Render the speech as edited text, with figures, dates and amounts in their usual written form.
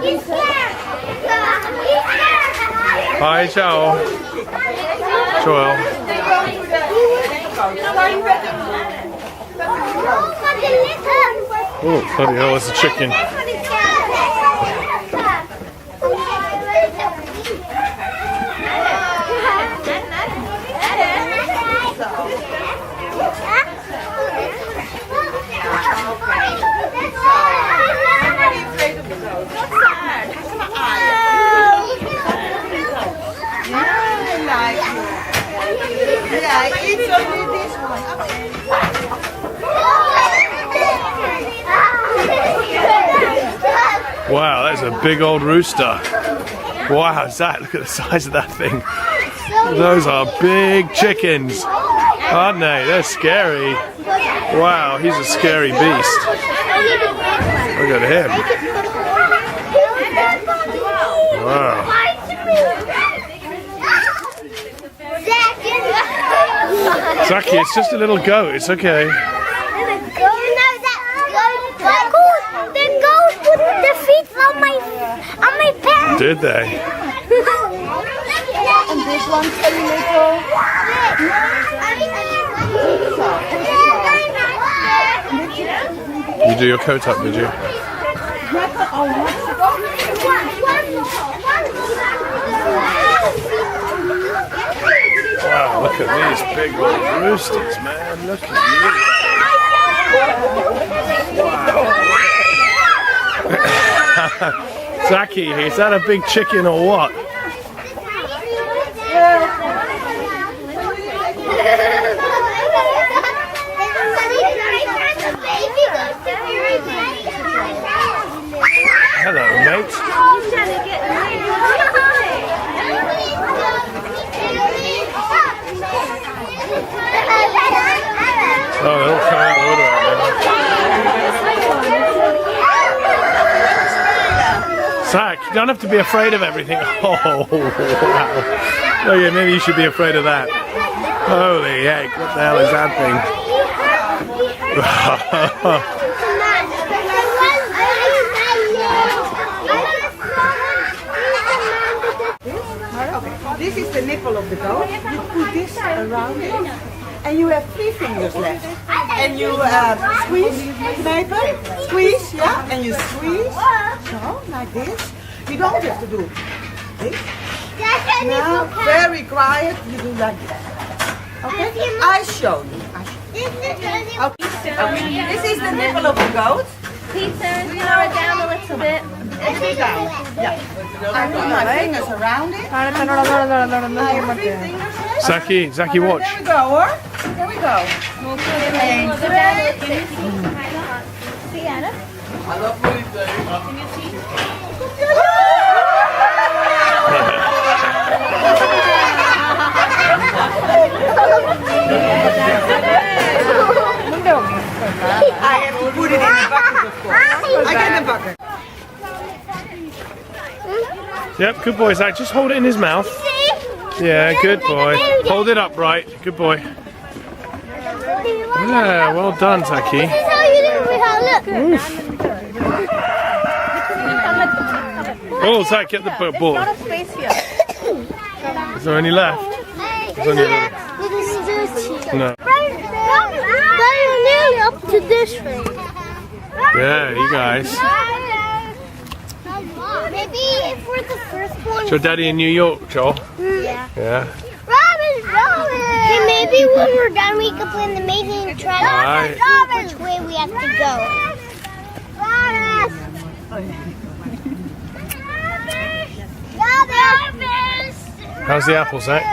He's scared. Hi, ciao. Joel. Oh, bloody hell, it's a chicken. Wow, that's a big old rooster. Wow, Zach, look at the size of that thing. Those are big chickens, aren't they? They're scary. Wow, he's a scary beast. Look at him. Wow. Zachy, it's just a little goat, it's okay. The goat put the feet on my pants. Did they? And this one's a little. You do your coat up, did you? Wow, look at these big old roosters, man. Look at you. Zachy, is that a big chicken or what? Hello, mate. Oh, they're all coming out of the water right now. Zach, you don't have to be afraid of everything. Oh, wow. Oh yeah, maybe you should be afraid of that. Holy heck, what the hell is that thing? This is the nipple of the goat. You put this around it, and you have 3 fingers left. And you squeeze, knijpen, squeeze, yeah, and you squeeze, so, like this. You don't have to do this. Now, very quiet, you do like that. Okay? I show you. Okay. This is the nipple of the goat. Peter, lower it down a little bit. Down. Yeah. I put my fingers around it. I have 3 fingers left. Zachy, watch. There we go, or? There we go. See, Anna? I have to put it in the bucket, of course. I get the bucket. Yep, good boy, Zach. Just hold it in his mouth. Yeah, good boy. Hold it upright. Good boy. Yeah, well done, Zachy. This is how you do it. Look. Oh, Zach, get the ball. Is there any left? There's only a little. No. They're nearly up to this thing. Yeah, you guys. Maybe for the first one. Is your daddy in New York, Joel? Yeah. Yeah. Robin! Okay, maybe when we're done we can plan the amazing try Alright. which way we have to go. How's the apple, Zach?